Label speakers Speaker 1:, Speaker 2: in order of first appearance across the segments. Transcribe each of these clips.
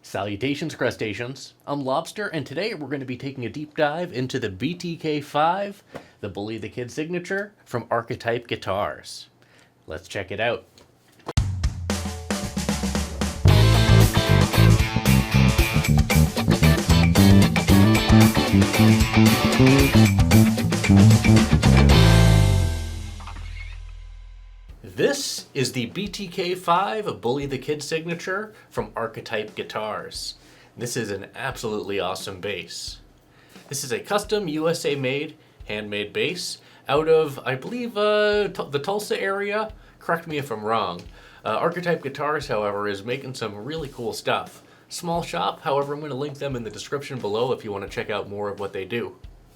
Speaker 1: Salutations, crustaceans. I'm Lobster, and today we're going to be taking a deep dive into the BTK5, the Bully the Kid signature from Archetype Guitars. Let's check it out. This is the BTK5 Bully the Kid signature from Archetype Guitars. This is an absolutely awesome bass. This is a custom USA made, handmade bass out of, I believe, the Tulsa area. Correct me if I'm wrong. Archetype Guitars, however, is making some really cool stuff. Small shop, however, I'm going to link them in the description below if you want to check out more of what they do.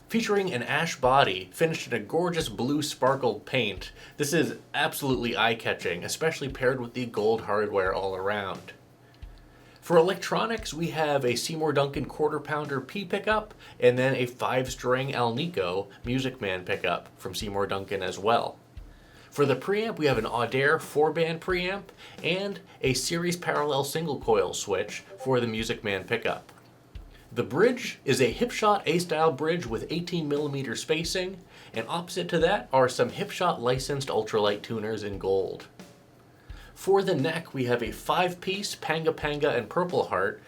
Speaker 1: Featuring an ash body finished in a gorgeous blue sparkled paint, this is absolutely eye-catching, especially paired with the gold hardware all around. For electronics, we have a Seymour Duncan quarter-pounder P pickup, and then a 5-string Alnico Music Man pickup from Seymour Duncan as well. For the preamp, we have an Audere 4-band preamp, and a series parallel single coil switch for the Music Man pickup. The bridge is a Hipshot A-style bridge with 18mm spacing, and opposite to that are some Hipshot licensed ultralight tuners in gold. For the neck, we have a 5-piece Panga Panga and Purple Heart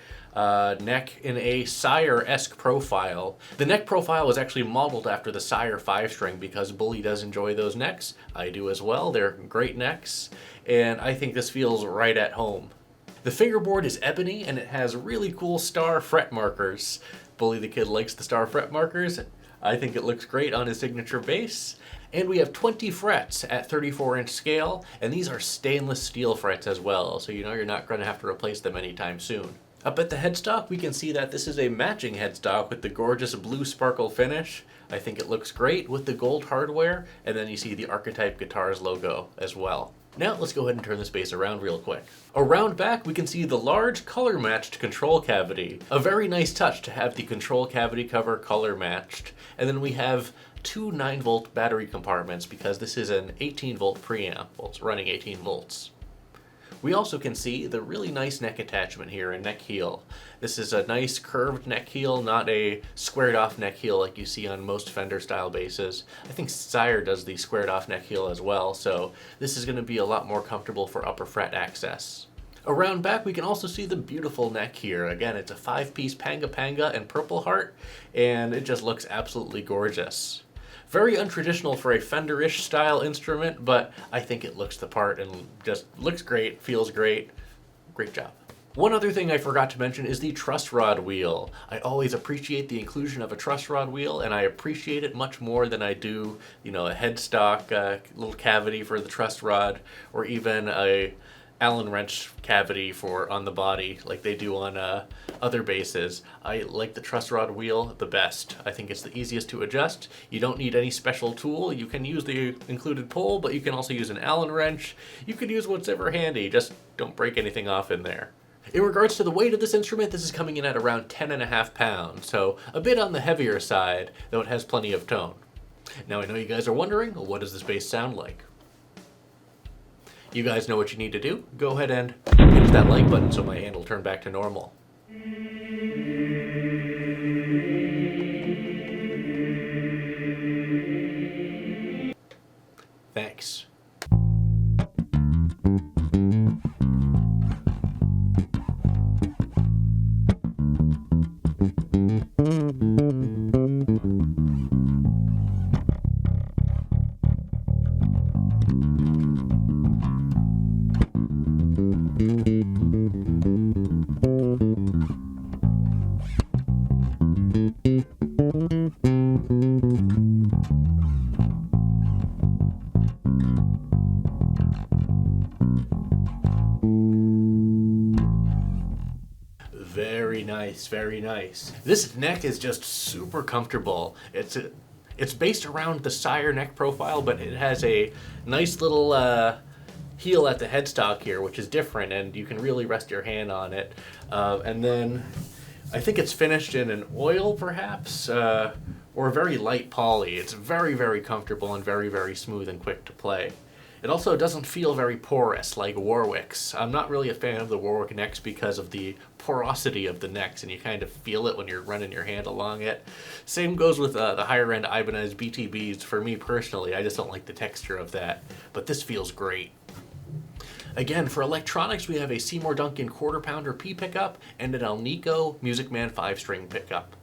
Speaker 1: neck in a Sire-esque profile. The neck profile was actually modeled after the Sire 5-string because Bully does enjoy those necks. I do as well. They're great necks, and I think this feels right at home. The fingerboard is ebony and it has really cool star fret markers. Bully the Kid likes the star fret markers. I think it looks great on his signature bass. And we have 20 frets at 34-inch scale, and these are stainless steel frets as well, so you know you're not going to have to replace them anytime soon. Up at the headstock, we can see that this is a matching headstock with the gorgeous blue sparkle finish. I think it looks great with the gold hardware, and then you see the Archetype Guitars logo as well. Now let's go ahead and turn this bass around real quick. Around back we can see the large color matched control cavity. A very nice touch to have the control cavity cover color matched. And then we have two 9-volt battery compartments because this is an 18-volt preamp. Well, it's running 18 volts. We also can see the really nice neck attachment here and neck heel. This is a nice curved neck heel, not a squared off neck heel like you see on most Fender style basses. I think Sire does the squared off neck heel as well, so this is going to be a lot more comfortable for upper fret access. Around back we can also see the beautiful neck here. Again, it's a 5-piece Panga Panga and Purple Heart, and it just looks absolutely gorgeous. Very untraditional for a Fender-ish style instrument, but I think it looks the part and just looks great, feels great. Great job. One other thing I forgot to mention is the Truss Rod Wheel. I always appreciate the inclusion of a Truss Rod Wheel, and I appreciate it much more than I do, a headstock, little cavity for the truss rod, or even a Allen wrench cavity on the body like they do on other basses. I like the Truss Rod Wheel the best. I think it's the easiest to adjust. You don't need any special tool. You can use the included pole, but you can also use an Allen wrench. You can use what's ever handy. Just don't break anything off in there. In regards to the weight of this instrument, this is coming in at around 10.5 pounds, so a bit on the heavier side, though it has plenty of tone. Now I know you guys are wondering, what does this bass sound like? You guys know what you need to do. Go ahead and hit that like button so my hand will turn back to normal. Thanks. Very nice, very nice. This neck is just super comfortable. It's based around the Sire neck profile, but it has a nice little heel at the headstock here, which is different, and you can really rest your hand on it. And then I think it's finished in an oil, perhaps, or a very light poly. It's very, very comfortable and very, very smooth and quick to play. It also doesn't feel very porous like Warwick's. I'm not really a fan of the Warwick necks because of the porosity of the necks, and you kind of feel it when you're running your hand along it. Same goes with the higher end Ibanez BTBs. For me personally, I just don't like the texture of that, but this feels great. Again, for electronics, we have a Seymour Duncan quarter pounder P pickup and an Alnico Music Man 5-string pickup.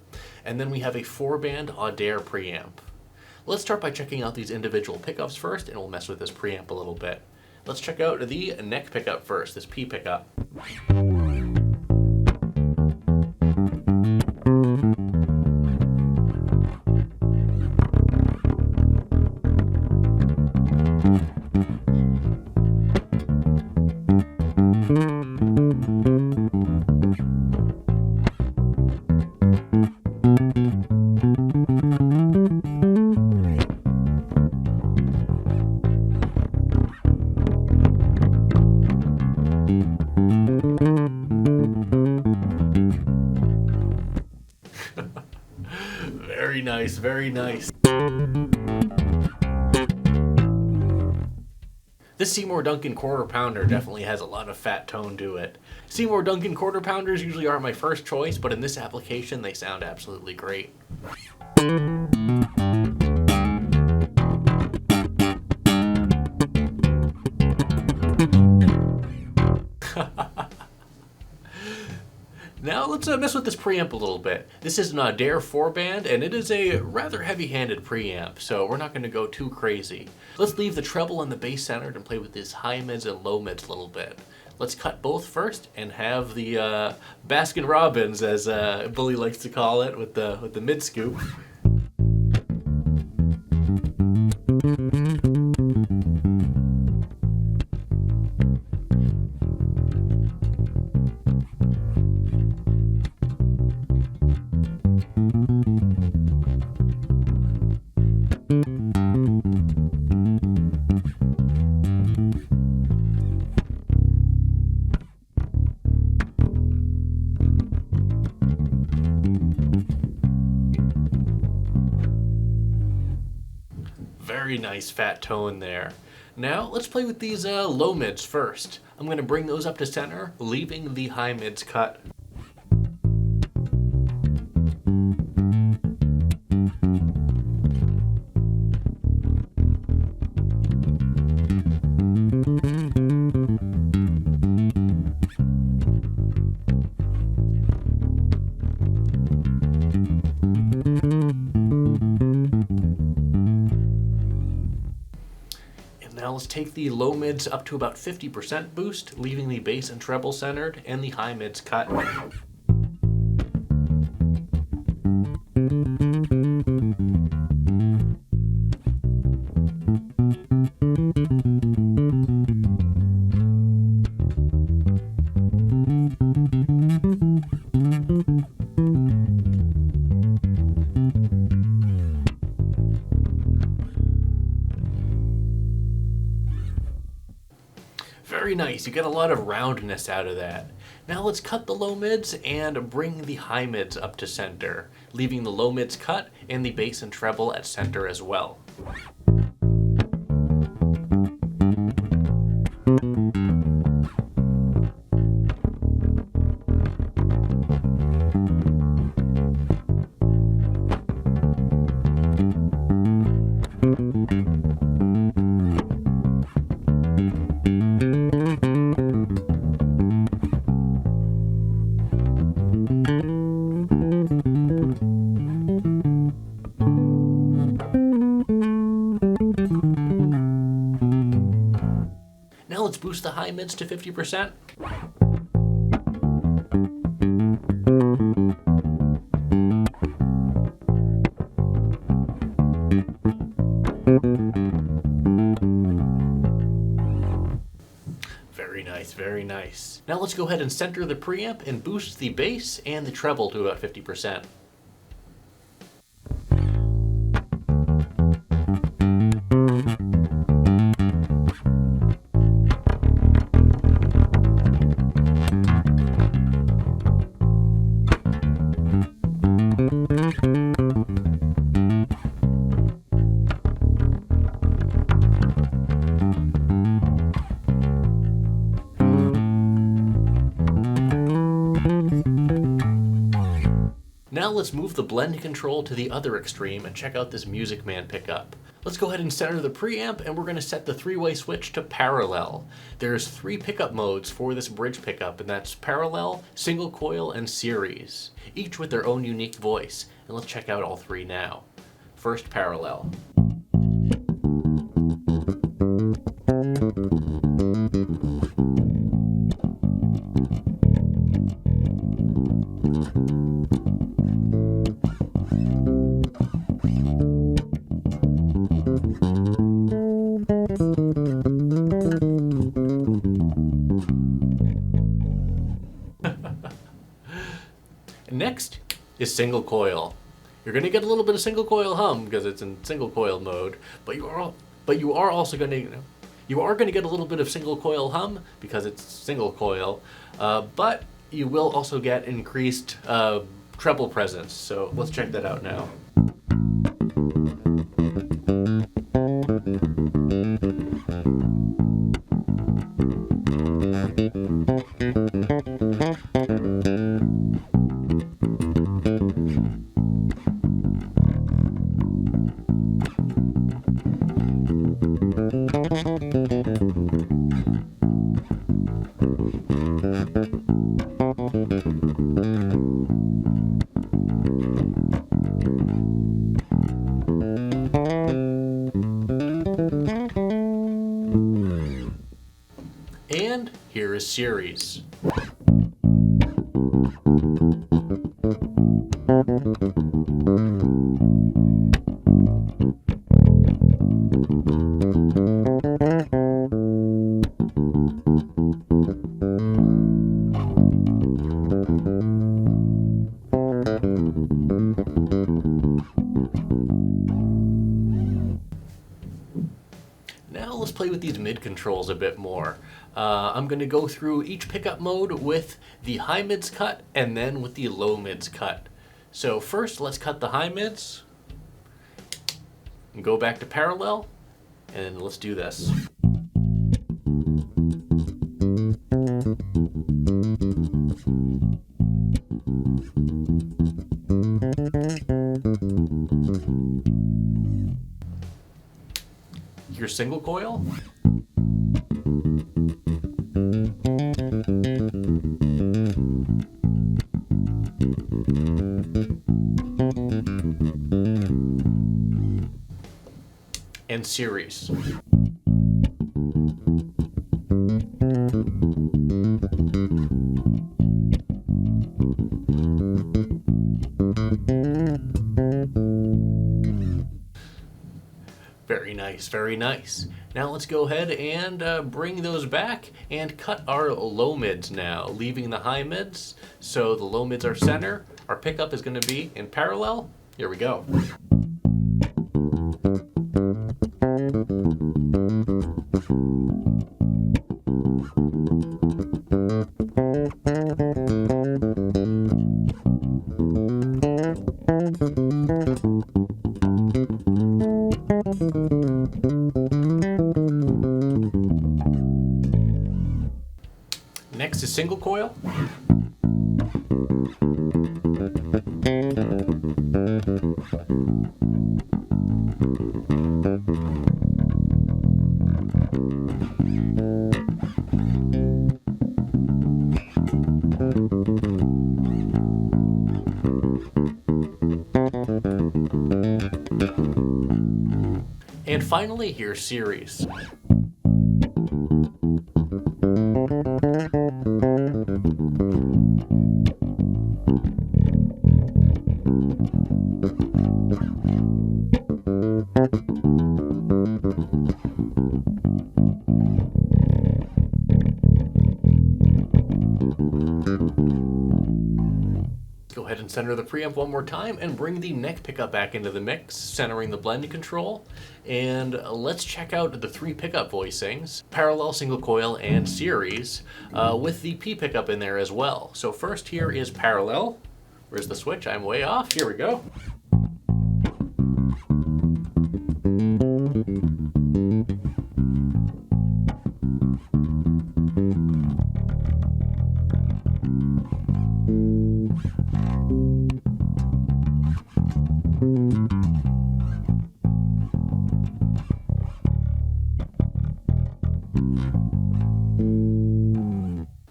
Speaker 1: And then we have a 4-band Audere preamp. Let's start by checking out these individual pickups first, and we'll mess with this preamp a little bit. Let's check out the neck pickup first, this P pickup. Very nice, very nice. This Seymour Duncan quarter pounder definitely has a lot of fat tone to it. Seymour Duncan quarter pounders usually aren't my first choice, but in this application they sound absolutely great. Now let's mess with this preamp a little bit. This is an Audere 4-band, and it is a rather heavy-handed preamp, so we're not going to go too crazy. Let's leave the treble and the bass centered and play with these high mids and low mids a little bit. Let's cut both first and have the Baskin Robbins, as Bully likes to call it, with the mid scoop. Very nice fat tone there. Now let's play with these low mids first. I'm going to bring those up to center, leaving the high mids cut. Now let's take the low mids up to about 50% boost, leaving the bass and treble centered and the high mids cut. Very nice, you get a lot of roundness out of that. Now let's cut the low mids and bring the high mids up to center, leaving the low mids cut and the bass and treble at center as well. Now let's boost the high mids to 50%. Very nice, very nice. Now let's go ahead and center the preamp and boost the bass and the treble to about 50%. Now let's move the blend control to the other extreme and check out this Music Man pickup. Let's go ahead and center the preamp, and we're going to set the three-way switch to parallel. There's 3 pickup modes for this bridge pickup, and that's parallel, single coil, and series, each with their own unique voice. And let's check out all 3 now. First, parallel. Next is single coil. You're going to get a little bit of single coil hum because it's in single coil mode, but you are also going to get a little bit of single coil hum because it's single coil, but you will also get increased treble presence. So let's check that out now. And here is series. Now let's play with these mid controls a bit more. I'm going to go through each pickup mode with the high mids cut and then with the low mids cut. So first let's cut the high mids and go back to parallel, and let's do this. Your single coil. And series. Very nice, very nice. Now let's go ahead and bring those back and cut our low mids now, leaving the high mids. So the low mids are center. Our pickup is going to be in parallel. Here we go. Next is single coil. And finally, here's series. Go ahead and center the preamp one more time and bring the neck pickup back into the mix, centering the blend control. And let's check out the 3 pickup voicings, parallel, single coil, and series, with the P pickup in there as well. So first here is parallel. Where's the switch? I'm way off. Here we go.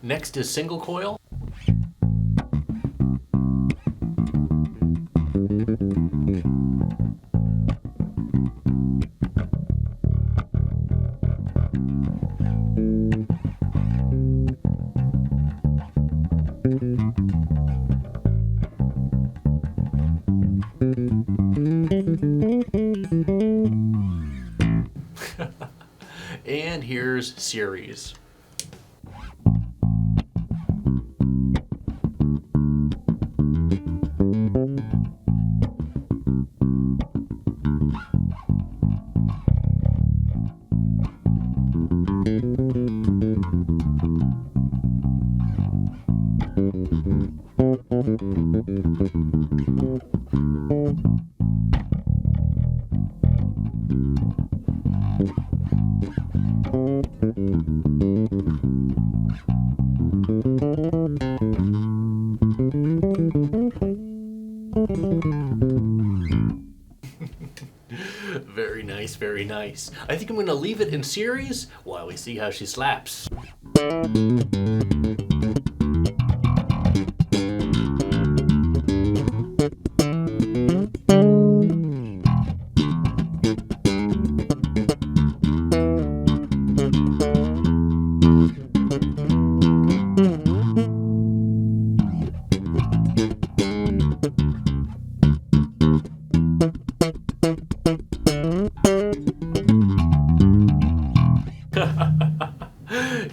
Speaker 1: Next is single coil. And here's series. Very nice, very nice. I think I'm going to leave it in series while we see how she slaps.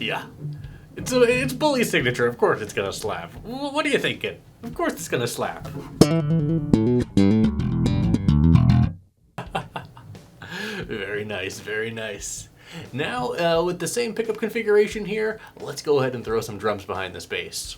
Speaker 1: Yeah, it's Bully's signature. Of course it's gonna slap. What are you thinking? Of course it's gonna slap. Very nice, very nice. Now, with the same pickup configuration here, let's go ahead and throw some drums behind this bass.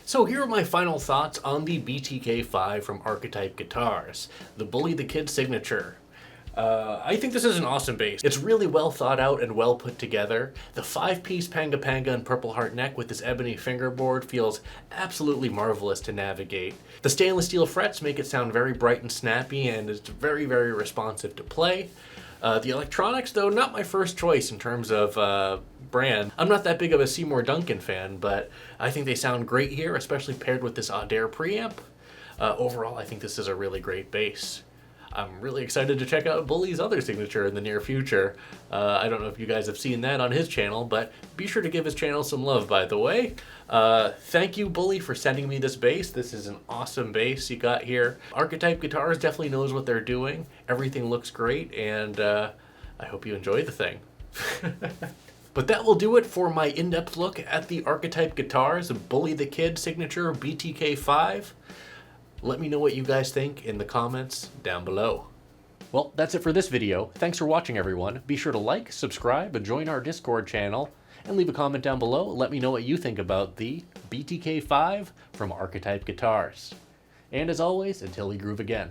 Speaker 1: So here are my final thoughts on the BTK5 from Archetype Guitars, the Bully the Kid signature. I think this is an awesome bass. It's really well thought out and well put together. The 5-piece Panga Panga and Purple Heart neck with this ebony fingerboard feels absolutely marvelous to navigate. The stainless steel frets make it sound very bright and snappy, and it's very, very responsive to play. The electronics, though, not my first choice in terms of brand. I'm not that big of a Seymour Duncan fan, but I think they sound great here, especially paired with this Audere preamp. Overall, I think this is a really great bass. I'm really excited to check out Bully's other signature in the near future. I don't know if you guys have seen that on his channel, but be sure to give his channel some love, by the way. Thank you, Bully, for sending me this bass. This is an awesome bass you got here. Archetype Guitars definitely knows what they're doing. Everything looks great, and I hope you enjoy the thing. But that will do it for my in-depth look at the Archetype Guitars Bully the Kid signature BTK5. Let me know what you guys think in the comments down below. Well, that's it for this video. Thanks for watching, everyone. Be sure to like, subscribe, and join our Discord channel. And leave a comment down below. Let me know what you think about the BTK5 from Archetype Guitars. And as always, until we groove again.